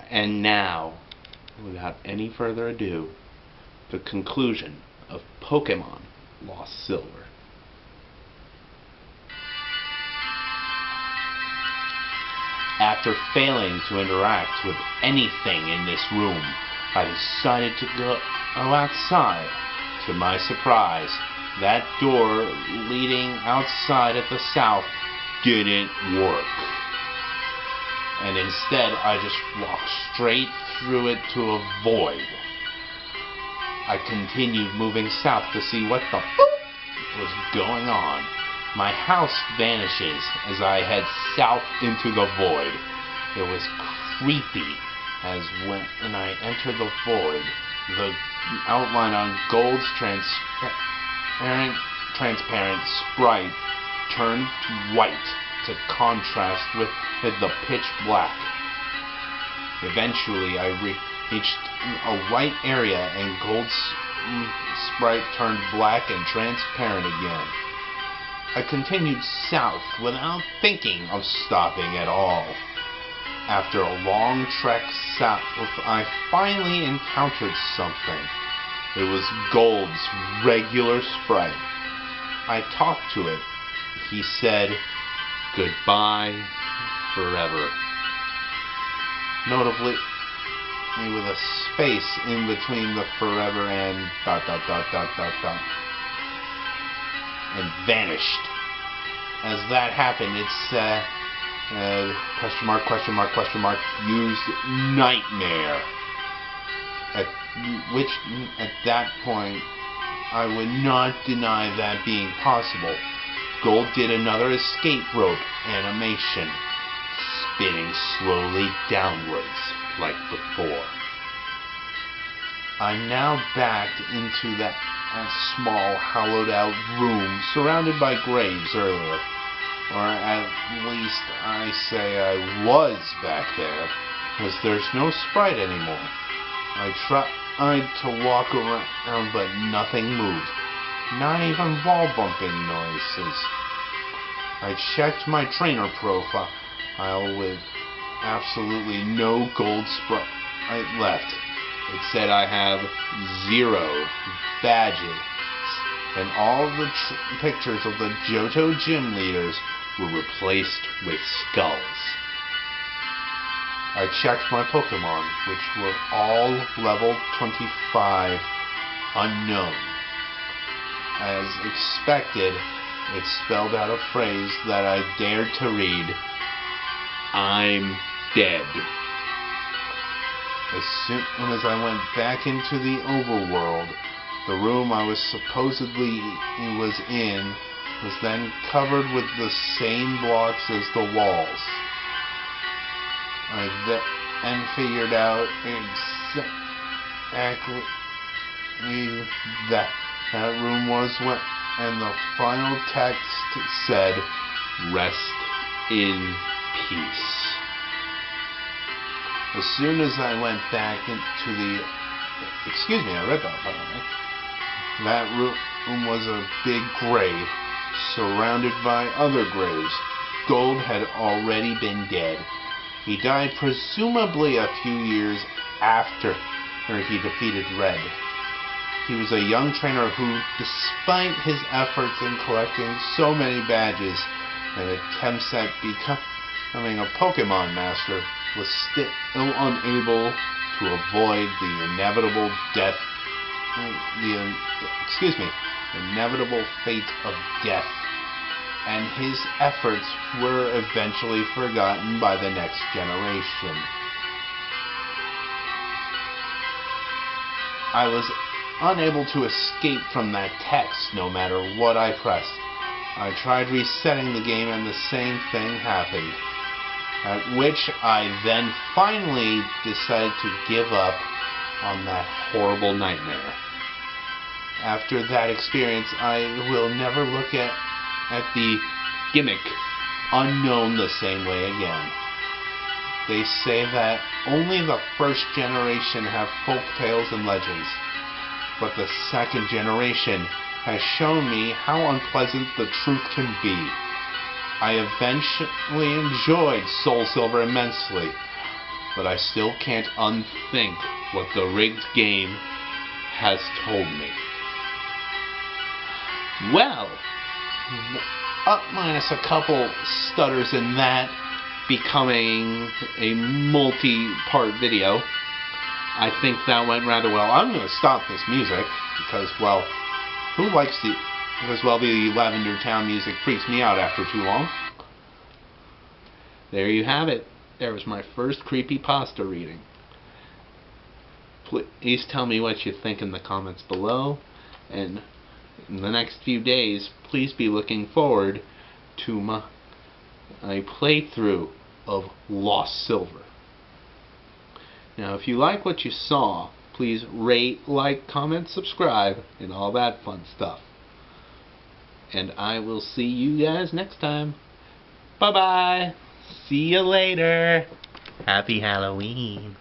And now, without any further ado, the conclusion of Pokemon Lost Silver. After failing to interact with anything in this room, I decided to go outside. To my surprise, that door leading outside at the south didn't work. And instead, I just walked straight through it to a void. I continued moving south to see what the was going on. My house vanishes as I head south into the void. It was creepy as when I entered the void, the outline on Gold's transparent sprite turned white to contrast with the pitch black. Eventually, I reached a white area and Gold's sprite turned black and transparent again. I continued south without thinking of stopping at all. After a long trek south, I finally encountered something. It was Gold's regular sprite. I talked to it. He said, "Goodbye forever." Notably, with a space in between the forever and ... and vanished. As that happened, it said, question mark, used nightmare. At that point, I would not deny that being possible. Gold did another escape rope animation, spinning slowly downwards like before. I'm now backed into that small, hollowed-out room surrounded by graves earlier. Or at least I say I was back there, because there's no sprite anymore. I tried to walk around, but nothing moved. Not even wall bumping noises. I checked my trainer profile with absolutely no Gold sprite left. It said I have 0 badges, and all the pictures of the Johto gym leaders were replaced with skulls. I checked my Pokemon, which were all level 25 unknown. As expected, it spelled out a phrase that I dared to read: "I'm dead." As soon as I went back into the overworld, the room I was supposedly in was then covered with the same blocks as the walls. I then figured out exactly that room was when, and the final text said, "Rest in peace." As soon as I went back into the... Excuse me, I read that, by the way. That room was a big grave, surrounded by other graves. Gold had already been dead. He died presumably a few years after he defeated Red. He was a young trainer who, despite his efforts in collecting so many badges and attempts at becoming a Pokemon master, was still unable to avoid the inevitable inevitable fate of death, and his efforts were eventually forgotten by the next generation. I was unable to escape from that text no matter what I pressed. I tried resetting the game and the same thing happened. At which I then finally decided to give up on that horrible nightmare. After that experience, I will never look at the gimmick unknown the same way again. They say that only the first generation have folk tales and legends, but the second generation has shown me how unpleasant the truth can be. I eventually enjoyed Soul Silver immensely, but I still can't unthink what the rigged game has told me. Well, up minus a couple stutters in that becoming a multi-part video, I think that went rather well. I'm going to stop this music because, well, the Lavender Town music freaks me out after too long. There you have it. There was my first Creepypasta reading. Please tell me what you think in the comments below, and in the next few days, please be looking forward to my playthrough of Lost Silver. Now, if you like what you saw, please rate, like, comment, subscribe, and all that fun stuff. And I will see you guys next time. Bye-bye. See you later. Happy Halloween.